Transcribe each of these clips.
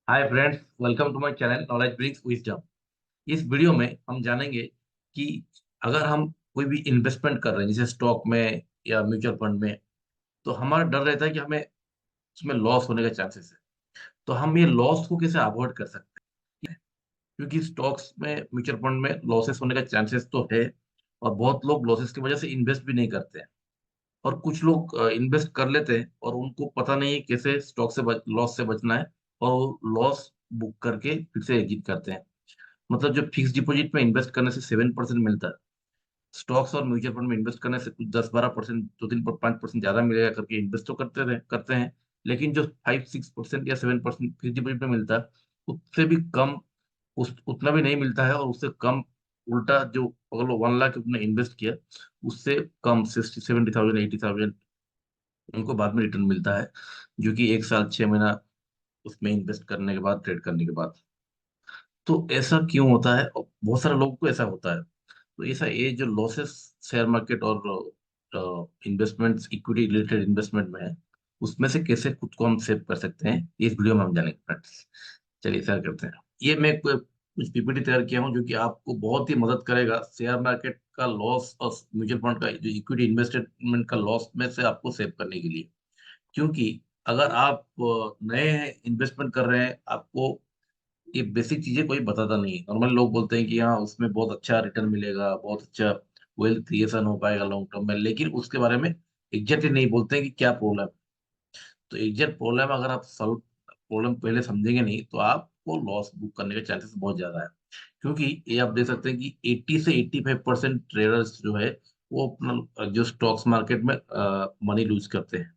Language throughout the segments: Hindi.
Hi friends, welcome to my channel knowledge brings wisdom. इस वीडियो में हम जानेंगे कि अगर हम कोई भी इन्वेस्टमेंट कर रहे हैं, जैसे स्टॉक में या म्यूचुअल फंड में, तो हमारा डर रहता है कि हमें उसमें लॉस होने का चांसेस है। तो हम ये लॉस को कैसे अवॉइड कर सकते हैं, क्योंकि स्टॉक्स में, म्यूचुअल फंड में लॉसेस होने का चांसेस तो है, और बहुत लोग लॉसेस की वजह से इन्वेस्ट भी नहीं करते हैं। और कुछ लोग इन्वेस्ट कर लेते हैं और उनको पता नहीं है कैसे स्टॉक से लॉस से बचना है, और वो लॉस बुक करके फिर से एग्जिट करते हैं। मतलब जो फिक्स डिपॉजिट में इन्वेस्ट करने से 7% मिलता है, स्टॉक्स और म्यूचुअल फंड में इन्वेस्ट करने से कुछ 10-12%, 2-3-5% ज्यादा मिलेगा करके इन्वेस्ट तो करते हैं। लेकिन जो 5-6% या 7% फिक्स डिपॉजिट में मिलता है, उससे भी कम, उतना भी नहीं मिलता है, और उससे कम, उल्टा, जो अगर 1 लाख उसने इन्वेस्ट किया, उससे कम 60-70 थाउजेंड, 80 थाउजेंड उनको बाद में रिटर्न मिलता है, जो कि 1 साल 6 महीना उसमें इन्वेस्ट करने के बाद, ट्रेड करने के बाद। तो ऐसा क्यों होता है, और बहुत सारे लोगों को ऐसा होता है। तो ऐसा, ये जो लॉसेस शेयर मार्केट और इन्वेस्टमेंट्स, इक्विटी रिलेटेड इन्वेस्टमेंट में है, उसमें से कैसे खुद को हम सेव कर सकते हैं, इस वीडियो में हम जानेंगे फ्रेंड्स। चलिए शेयर करते हैं। ये मैं कुछ पीपीटी तैयार किया हूँ, जो कि आपको बहुत ही मदद करेगा शेयर मार्केट का लॉस और म्यूचुअल फंड का जो इक्विटी इन्वेस्टमेंट का लॉस में से आपको सेव करने के लिए। क्योंकि अगर आप नए इन्वेस्टमेंट कर रहे हैं, आपको ये बेसिक चीजें कोई बताता नहीं है। नॉर्मल लोग बोलते हैं कि हाँ, उसमें बहुत अच्छा रिटर्न मिलेगा, बहुत अच्छा वेल्थ क्रिएशन हो पाएगा लॉन्ग टर्म में, लेकिन उसके बारे में एग्जैक्टली नहीं बोलते हैं कि क्या प्रॉब्लम। तो एग्जैक्ट प्रॉब्लम अगर आप सॉल्व प्रॉब्लम पहले समझेंगे नहीं, तो आपको लॉस बुक करने के चांसेस बहुत ज्यादा है। क्योंकि ये आप देख सकते हैं कि 80 से 85% ट्रेडर्स जो है, वो अपना जो स्टॉक्स मार्केट में मनी लूज करते हैं।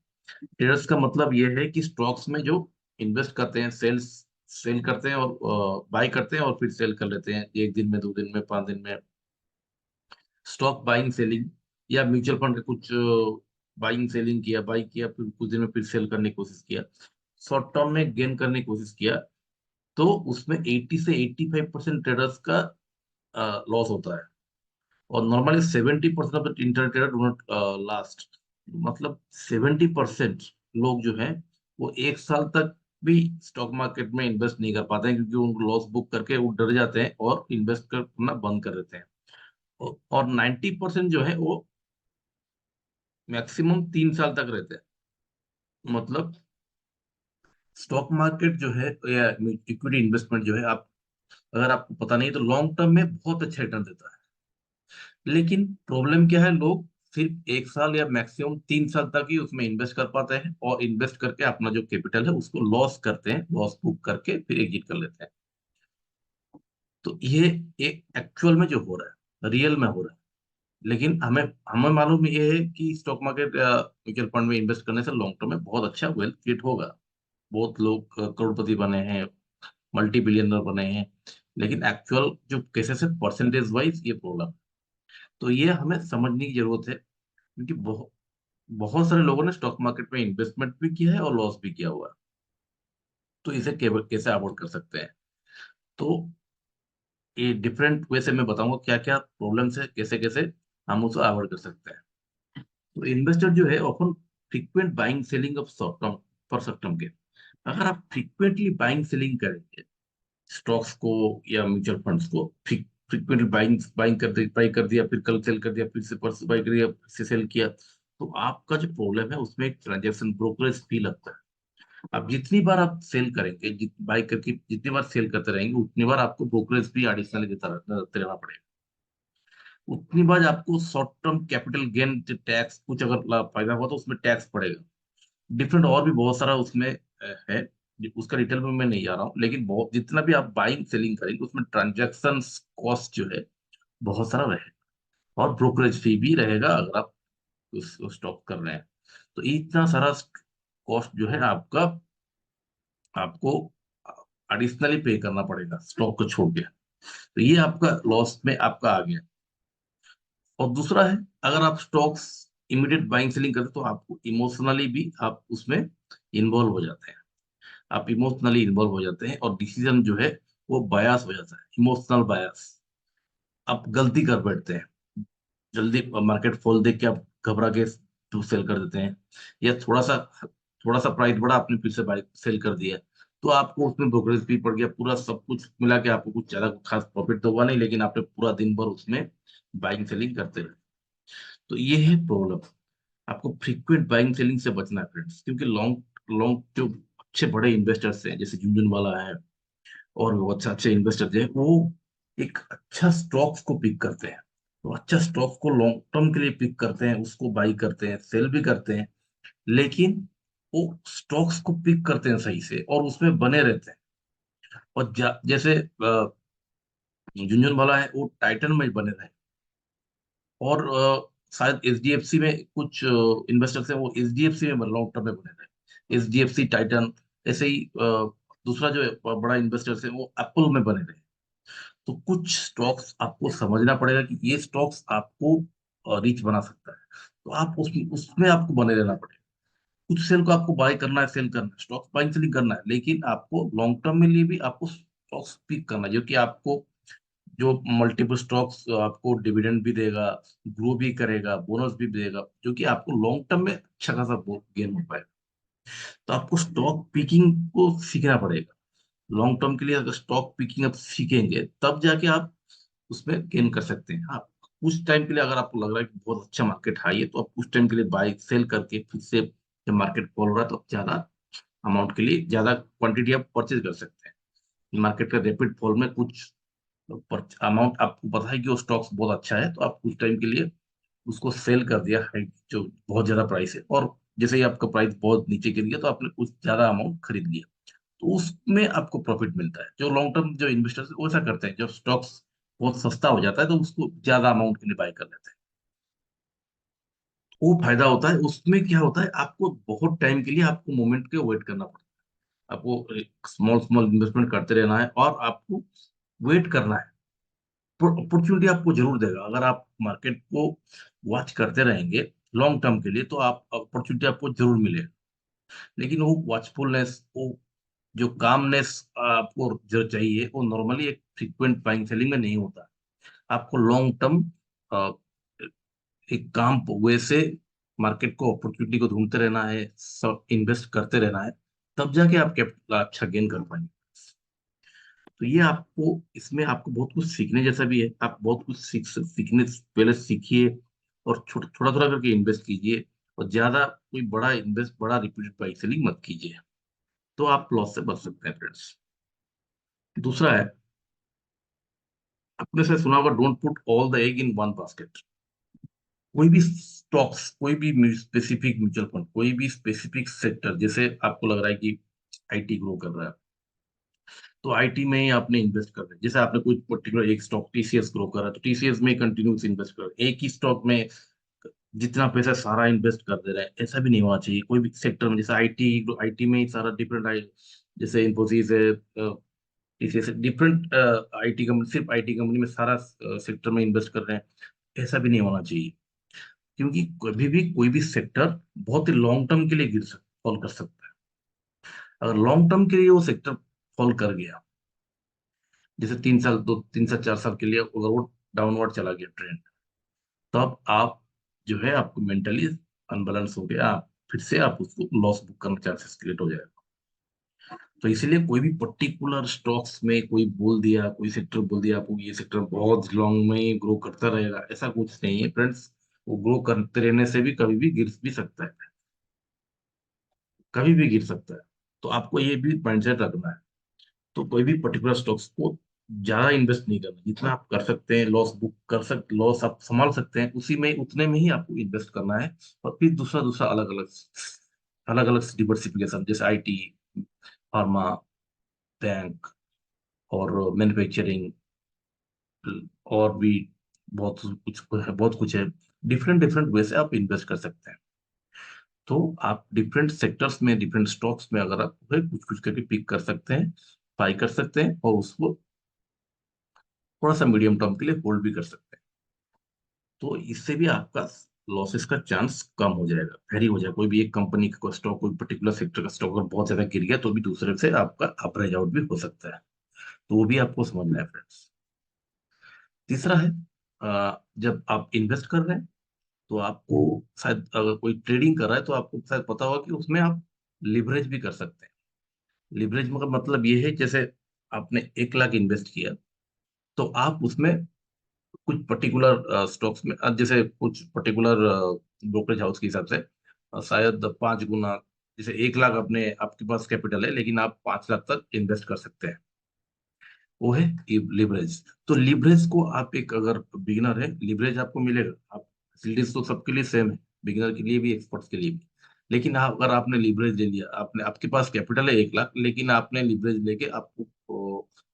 ट्रेडर्स का मतलब ये है कि स्टॉक्स में जो इन्वेस्ट करते हैं, सेल करते हैं और बाई करते हैं, और फिर सेल कर लेते हैं 1 दिन में, 2 दिन में, 5 दिन में। स्टॉक बाइंग सेलिंग, या म्यूचुअल फंड का कुछ बाइंग सेलिंग किया, बाई किया, फिर कुछ दिन में फिर सेल करने की कोशिश किया, शॉर्ट टर्म में गेन करने की कोशिश किया, तो उसमें 80 से 85% ट्रेडर्स का लॉस होता है। और normally 70% of the inter trader do not last. मतलब 70% लोग जो है, वो 1 साल तक भी स्टॉक मार्केट में इन्वेस्ट नहीं कर पाते हैं, क्योंकि उनको लॉस बुक करके वो डर जाते हैं और इन्वेस्ट करना बंद कर देते हैं। और 90% जो है वो मैक्सिमम 3 साल तक रहते हैं। मतलब स्टॉक मार्केट जो है या इक्विटी इन्वेस्टमेंट जो है, आप, अगर आपको पता नहीं, तो लॉन्ग टर्म में बहुत अच्छा रिटर्न देता है। लेकिन प्रॉब्लम क्या है, लोग सिर्फ 1 साल या मैक्सिमम 3 साल तक ही उसमें इन्वेस्ट कर पाते हैं, और इन्वेस्ट करके अपना जो कैपिटल है उसको लॉस करते हैं, लॉस बुक करके फिर एग्जिट कर लेते हैं। तो ये एक्चुअल में जो हो रहा है, रियल में हो रहा है। लेकिन हमें हमें मालूम ये है कि स्टॉक मार्केट या म्यूचुअल फंड में इन्वेस्ट करने से लॉन्ग टर्म में बहुत अच्छा वेल्थ क्रिएट होगा। बहुत लोग करोड़पति बने हैं, मल्टी बिलियनर बने हैं। लेकिन एक्चुअल जो केसेस है, परसेंटेज वाइज ये प्रॉब्लम। तो ये हमें समझने की जरूरत है, क्योंकि बहुत बहुत सारे लोगों ने स्टॉक मार्केट में इन्वेस्टमेंट भी किया है और लॉस भी किया हुआ है। तो इसे कैसे अवॉइड कर सकते हैं। तो ये डिफरेंट वे से मैं बताऊंगा क्या क्या प्रॉब्लम्स है, कैसे कैसे हम उसे अवॉइड कर सकते हैं। तो इन्वेस्टर जो है often frequent buying selling of short term, for short term gain. अगर आप फ्रीक्वेंटली बाइंग सेलिंग करेंगे स्टॉक्स को या म्यूचुअल फंड्स को, फ्रीक्वेंटली बाइंग बाइंग बाई कर दिया, फिर कल सेल कर दिया, फिर से परसों बाई कर दिया, फिर से सेल किया, तो आपका जो प्रॉब्लम है, उसमें एक ट्रांजेक्शन ब्रोकरेज फी लगता है। अब जितनी बार आप सेल करेंगे, बाई करके जितनी बार सेल करते रहेंगे, उतनी बार आपको ब्रोकरेज फी एडिशनल देते रहना पड़ेगा। उतनी बार आपको short term capital gain tax, कुछ अगर फायदा हुआ तो उसमें टैक्स पड़ेगा। डिफरेंट और भी बहुत सारा उसमें है, उसका डिटेल में मैं नहीं जा रहा हूँ। लेकिन बहुत, जितना भी आप बाइंग सेलिंग करेंगे, उसमें ट्रांजेक्शन कॉस्ट जो है बहुत सारा रहेगा, और ब्रोकरेज फी भी रहेगा अगर आप उस स्टॉक कर रहे हैं। तो इतना सारा कॉस्ट जो है आपका, आपको एडिशनली पे करना पड़ेगा स्टॉक को छोड़ के। तो ये आपका लॉस में आपका आ गया। और दूसरा है, अगर आप स्टॉक्स इमीडिएट बाइंग सेलिंग करते, तो आपको इमोशनली भी आप उसमें इन्वॉल्व हो जाते हैं। आप इमोशनली इन्वॉल्व हो जाते हैं, और डिसीजन जो है वो बायस हो जाता है, इमोशनल बायस। आप गलती कर बैठते हैं, जल्दी मार्केट फॉल देख के आप घबरा के सेल कर देते हैं, या थोड़ा सा प्राइस बढ़ा, आपने फिर से बाय सेल कर दिया। तो आपको उसमें ब्रोकरेज फी पड़ गया, पूरा सब कुछ मिला के आपको कुछ ज्यादा खास प्रॉफिट तो हुआ नहीं, लेकिन आपने पूरा दिन भर उसमें बाइंग सेलिंग करते रहे। तो ये है प्रॉब्लम। आपको फ्रीक्वेंट बाइंग सेलिंग से बचना है फ्रेंड्स, क्योंकि लॉन्ग लॉन्ग जो अच्छे बड़े इन्वेस्टर्स हैं जैसे झुनझुनवाला है और वो अच्छे अच्छे इन्वेस्टर्स हैं, वो एक अच्छा स्टॉक्स को पिक करते हैं। तो अच्छा स्टॉक्स को लॉन्ग टर्म के लिए पिक करते हैं, उसको बाई करते हैं, सेल भी करते हैं, लेकिन वो स्टॉक्स को पिक करते हैं सही से और उसमें बने रहते हैं। और जैसे झुनझुनवाला है वो टाइटन में बने रहे, और शायद एचडीएफसी में कुछ इन्वेस्टर्स हैं वो एचडीएफसी में लॉन्ग टर्म में बने रहे, एचडीएफसी टाइटन। ऐसे ही दूसरा जो बड़ा इन्वेस्टर्स है वो एप्पल में बने रहे। तो कुछ स्टॉक्स आपको समझना पड़ेगा कि ये स्टॉक्स आपको रिच बना सकता है, तो आप उसमें आपको बने रहना पड़ेगा। कुछ सेल को आपको बाय करना है, सेल करना है, स्टॉक्स बाइंग सेलिंग करना है, लेकिन आपको लॉन्ग टर्म में लिए भी आपको स्टॉक्स पिक करना है जो कि आपको जो मल्टीपल स्टॉक्स आपको डिविडेंड भी देगा, ग्रो भी करेगा, बोनस भी देगा, जो कि आपको लॉन्ग टर्म में अच्छा खासा गेन हो पाएगा। तो आपको स्टॉक पिकिंग को सीखना पड़ेगा। लॉन्ग टर्म के लिए अगर स्टॉक पिकिंग आप सीखेंगे तब जाके आप उसमें गेन कर सकते हैं। आप उस टाइम के लिए अगर आपको लग रहा है कि बहुत अच्छा मार्केट हाई है, तो आप उस टाइम के लिए बाय सेल करके फिर से जब मार्केट फॉल हो रहा है तो आप ज्यादा अमाउंट के लिए ज्यादा क्वांटिटी आप परचेज कर सकते हैं। मार्केट का रैपिड फॉल में कुछ अमाउंट आपको पता है कि वो स्टॉक्स बहुत अच्छा है, तो आप उस टाइम के लिए उसको सेल कर दिया है जो बहुत ज्यादा प्राइस है, और जैसे ही आपका प्राइस बहुत नीचे गिर गया तो आपने कुछ ज्यादा अमाउंट खरीद लिया, तो उसमें आपको प्रॉफिट मिलता है। जो लॉन्ग टर्म जो इन्वेस्टर्स वो ऐसा करते हैं, जब स्टॉक्स बहुत सस्ता हो जाता है तो उसको ज्यादा अमाउंट के लिए बाय कर लेते हैं। वो फायदा होता है उसमें। क्या होता है, आपको बहुत टाइम के लिए आपको मोमेंट के वेट करना पड़ता है। आपको स्मॉल स्मॉल इन्वेस्टमेंट करते रहना है और आपको वेट करना है। अपॉर्चुनिटी आपको जरूर देगा अगर आप मार्केट को वॉच करते रहेंगे लॉन्ग टर्म के लिए, तो आप अपॉर्चुनिटी आपको जरूर मिलेगा। लेकिन वो वॉचफुलनेस, वो जो कामनेस आपको जो चाहिए, वो नॉर्मली एक फ्रीक्वेंट बाइंग सेलिंग में नहीं होता। आपको लॉन्ग टर्म एक काम वे से मार्केट को अपॉर्चुनिटी को ढूंढते रहना है, सब इन्वेस्ट करते रहना है, तब जाके आप कैपिटल अच्छा गेन कर पाएंगे। तो ये आपको इसमें आपको बहुत कुछ सीखने जैसा भी है। आप बहुत कुछ सीखने से पहले सीखिए और छोटा थोड़ा थोड़ा करके इन्वेस्ट कीजिए, और ज्यादा कोई बड़ा इन्वेस्ट बड़ा रिपीटेड बाई सेलिंग मत कीजिए, तो आप लॉस से बच सकते हैं फ्रेंड्स। दूसरा है, आपने से सुना होगा don't put all the egg in one basket. कोई भी स्टॉक्स, कोई भी स्पेसिफिक म्यूचुअल फंड, कोई भी स्पेसिफिक सेक्टर, जैसे आपको लग रहा है कि आईटी ग्रो कर रहा है, तो आईटी में ही आपने इन्वेस्ट कर रहे हैं। जैसे आपने कोई पर्टिकुलर एक स्टॉक टीसीएस ग्रो कर रहा है, तो टीसीएस में कंटिन्यूस इन्वेस्ट कर रहे हैं। एक ही स्टॉक में जितना पैसा सारा इन्वेस्ट कर दे रहे हैं, ऐसा भी नहीं होना चाहिए। कोई भी सेक्टर में, जैसे आईटी, आईटी में ही सारा डिफरेंट आई, जैसे इन्फोसिस है, टीसीएस, डिफरेंट आईटी कंपनी, सिर्फ आईटी कंपनी में सारा सेक्टर में इन्वेस्ट कर रहे हैं, ऐसा भी नहीं होना चाहिए। क्योंकि कभी भी कोई भी सेक्टर बहुत ही लॉन्ग टर्म के लिए फॉल कर सकता है। अगर लॉन्ग टर्म के लिए वो सेक्टर फॉल कर गया, जैसे 3 साल, 2 3 साल 4 साल के लिए अगर वो डाउनवर्ड चला गया ट्रेंड, तब आप जो है आपको मेंटली अनबैलेंस हो गया, आप फिर से आप उसको लॉस बुक करने चांसेस क्रिएट हो जाएगा। तो इसीलिए कोई भी पर्टिकुलर स्टॉक्स में कोई बोल दिया, कोई सेक्टर बोल दिया आपको ये सेक्टर बहुत लॉन्ग में ग्रो करता रहेगा, ऐसा कुछ नहीं है फ्रेंड्स। वो ग्रो करते रहने से भी कभी भी गिर भी सकता है, कभी भी गिर सकता है। तो आपको ये भी माइंडसेट रखना है। तो कोई भी पर्टिकुलर स्टॉक्स को ज्यादा इन्वेस्ट नहीं करना, जितना आप कर सकते हैं लॉस बुक कर सकते, लॉस आप संभाल सकते हैं उसी में, उतने में ही आपको इन्वेस्ट करना है। और फिर दूसरा दूसरा अलग अलग अलग अलग डिवर्सिफिकेशन, जैसे आईटी, फार्मा, बैंक और मैन्युफैक्चरिंग, और भी बहुत कुछ है, बहुत कुछ है। डिफरेंट डिफरेंट वे से आप इन्वेस्ट कर सकते हैं। तो आप डिफरेंट सेक्टर्स में, डिफरेंट स्टॉक्स में अगर आप कुछ कुछ करके पिक कर सकते हैं, बाई कर सकते हैं, और उसको थोड़ा सा मीडियम टर्म के लिए होल्ड भी कर सकते हैं, तो इससे भी आपका लॉसेस का चांस कम हो जाएगा, वेरी हो जाएगा। कोई भी एक कंपनी का स्टॉक, कोई पर्टिकुलर सेक्टर का स्टॉक अगर बहुत ज्यादा गिर गया, तो भी दूसरे से आपका अपराइज आउट भी हो सकता है। तो वो भी आपको समझना है फ्रेंड्स। तीसरा है, जब आप इन्वेस्ट कर रहे हैं तो आपको शायद, अगर कोई ट्रेडिंग कर रहा है तो आपको शायद पता होगा कि उसमें आप लिवरेज भी कर सकते हैं। लिवरेज का मतलब ये है, जैसे आपने 1 लाख इन्वेस्ट किया, तो आप उसमें कुछ पर्टिकुलर स्टॉक्स में जैसे कुछ पर्टिकुलर ब्रोकरेज हाउस के हिसाब से शायद 5 गुना, जैसे 1 लाख अपने आपके पास कैपिटल है लेकिन आप 5 लाख तक इन्वेस्ट कर सकते हैं। वो है लिवरेज। तो लिवरेज को आप एक, अगर बिगिनर है, लिवरेज आपको मिलेगा। आप फैसिलिटीज तो सबके लिए सेम है, बिगिनर के लिए भी एक्सपर्ट्स के लिए भी। लेकिन अगर आपने लिवरेज ले लिया, आपने आपके पास कैपिटल है 1 लाख, लेकिन आपने लिवरेज लेके आपको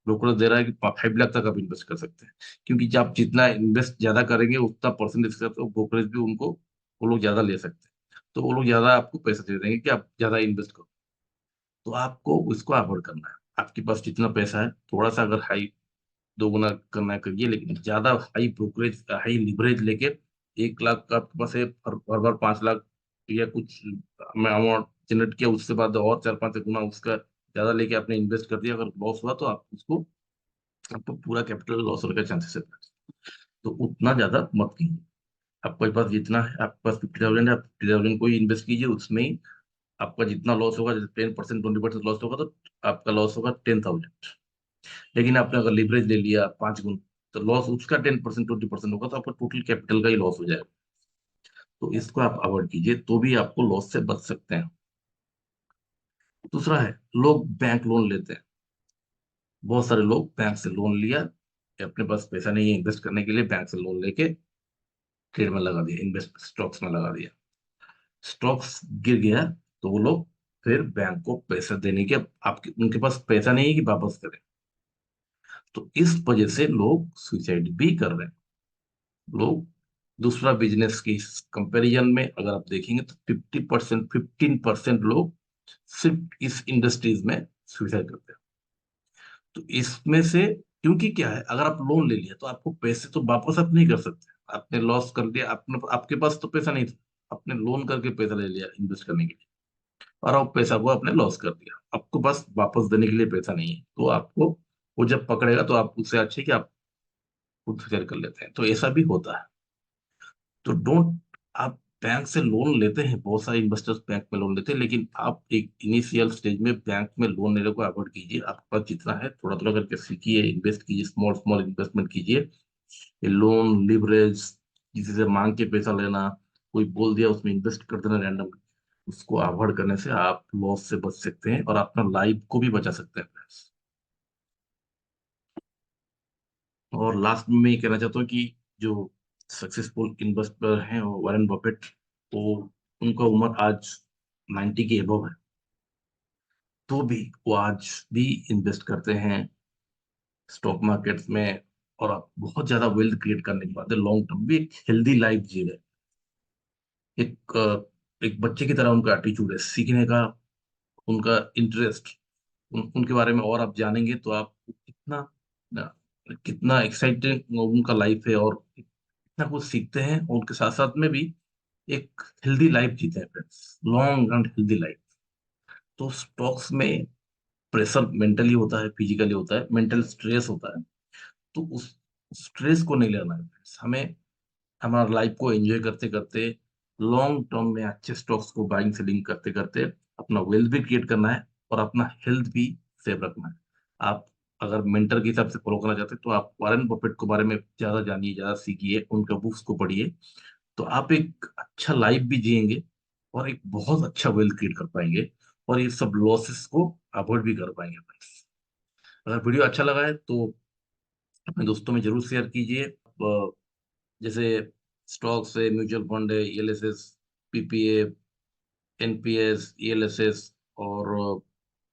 ब्रोकर दे रहा है कि 5 लाख तक आप इन्वेस्ट कर सकते हैं। क्योंकि जब आप जितना इन्वेस्ट ज्यादा करेंगे उतना परसेंटेज के साथ ब्रोकरेज भी उनको, वो लोग ज्यादा ले सकते हैं। तो वो लोग ज्यादा आपको पैसा दे देंगे कि आप ज्यादा इन्वेस्ट करो। तो आपको उसको अवॉइड करना है। आपके पास जितना पैसा है, थोड़ा सा अगर हाई 2 गुना करना है करिए, लेकिन ज्यादा हाई ब्रोकरेज, हाई लिवरेज लेके 1 लाख का आपके पास है, हर बार 5 लाख या कुछ अमाउंट जनरेट किया, उसके बाद और 4-5 गुना उसका ज्यादा लेके आपने इन्वेस्ट कर दिया, अगर लॉस हुआ तो आप उसको, आपको पूरा कैपिटल लॉस होने का चांसेस है। तो उतना ज्यादा मत कीजिए। आपके पास जितना है, आपके पास 50,000 है, आप 50,000 को ही इन्वेस्ट कीजिए, उसमें ही आपका जितना लॉस होगा, जैसे 10% 20% लॉस होगा, तो आपका लॉस होगा 10,000। लेकिन आपने अगर लिवरेज ले लिया 5 गुना, तो लॉस उसका 10% 20% होगा, तो आपका टोटल कैपिटल का ही लॉस हो जाएगा। तो इसको आप अवॉइड कीजिए, तो भी आपको लॉस से बच सकते हैं। दूसरा है, लोग बैंक लोन लेते हैं। बहुत सारे लोग बैंक से लोन लिया कि अपने पास पैसा नहीं है इन्वेस्ट करने के लिए, बैंक से लोन लेके ट्रेड में लगा दिया, इन्वेस्ट स्टॉक्स में लगा दिया। स्टॉक्स गिर गया, तो वो लोग फिर बैंक को पैसा देने के, आपके उनके पास पैसा नहीं है कि वापस करें। तो इस वजह से लोग सुसाइड भी कर रहे हैं। लोग दूसरा बिजनेस की कंपैरिजन में अगर आप देखेंगे तो 50%, 15% लोग सिर्फ इस इंडस्ट्रीज में सुसाइड करते हैं। तो इसमें से, क्योंकि क्या है, अगर आप लोन ले लिया तो आपको पैसे तो वापस आप नहीं कर सकते। आपने लॉस कर दिया, आपने, आपके पास तो पैसा नहीं था, आपने लोन करके पैसा ले लिया इन्वेस्ट करने के लिए, और आप पैसा को आपने लॉस कर दिया, आपको बस वापस देने के लिए पैसा नहीं है, तो आपको वो जब पकड़ेगा तो आप उससे अच्छे कि आप खुद सुसाइड कर लेते हैं। तो ऐसा भी होता है। तो डोंट, आप बैंक से लोन लेते हैं, बहुत सारे इन्वेस्टर्स बैंक में लोन लेते हैं, लेकिन आप एक इनिशियल स्टेज में बैंक में लोन लेने को अवॉइड कीजिए। आपके पास जितना है थोड़ा थोड़ा करके सीखिए, इन्वेस्ट कीजिए, स्मॉल स्मॉल इन्वेस्टमेंट कीजिए। ये लोन, लिवरेज, किसी से मांग के पैसा लेना, कोई बोल दिया उसमें इन्वेस्ट कर देना रैंडम, उसको अवॉइड करने से आप लॉस से बच सकते हैं और अपना लाइफ को भी बचा सकते हैं friends। और लास्ट में मैं ये कहना चाहता हूँ कि जो सक्सेसफुल इन्वेस्टर हैं वो वॉरेन बफेट, वो, उनका उम्र आज 90 के एबव है, तो भी वो आज भी इन्वेस्ट करते हैं स्टॉक मार्केट्स में। और आप बहुत ज्यादा वेल्थ क्रिएट करने के बाद लॉन्ग टर्म भी एक हेल्दी लाइफ जी रहे। एक बच्चे की तरह उनका एटीट्यूड है सीखने का, उनका इंटरेस्ट, उनके बारे में और आप जानेंगे तो आप कितना कितना एक्साइटिंग उनका लाइफ है, और कितना कुछ सीखते हैं, और उनके साथ साथ में भी एक हेल्दी लाइफ जीते हैं friends, long and healthy life. तो स्टॉक्स में प्रेशर मेंटली होता है, फिजिकली होता है, मेंटल स्ट्रेस होता है। तो उस स्ट्रेस को नहीं लेना है friends। हमें हमारा लाइफ को एंजॉय करते करते, लॉन्ग टर्म में अच्छे स्टॉक्स को बाइंग सेलिंग करते करते अपना वेल्थ भी क्रिएट करना है और अपना हेल्थ भी सेव रखना है। आप अगर मेंटर के हिसाब से फॉलो करना चाहते हैं तो आप वॉरेन बफेट के बारे में ज्यादा जानिए, ज्यादा सीखिए, उनका बुक्स को पढ़िए। तो आप एक अच्छा लाइफ भी जिएंगे और एक बहुत अच्छा वेल्थ क्रिएट कर पाएंगे, और ये सब लॉसेस को अवॉइड भी कर पाएंगे friends। अगर वीडियो अच्छा लगा है तो अपने दोस्तों में जरूर शेयर कीजिए। जैसे स्टॉक्स है, म्यूचुअल फंड है, ईएलएसएस, पीपीए, एनपीएस, ईएलएसएस, और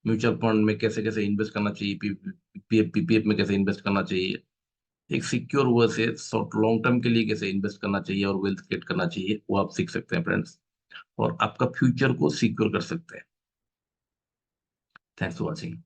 म्यूचुअल फंड में कैसे कैसे इन्वेस्ट करना चाहिए, पीपीएफ पीपीएफ में कैसे इन्वेस्ट करना चाहिए, एक सिक्योर वे से शॉर्ट लॉन्ग टर्म के लिए कैसे इन्वेस्ट करना चाहिए और वेल्थ क्रिएट करना चाहिए, वो आप सीख सकते हैं फ्रेंड्स, और आपका फ्यूचर को सिक्योर कर सकते हैं। Thanks for watching.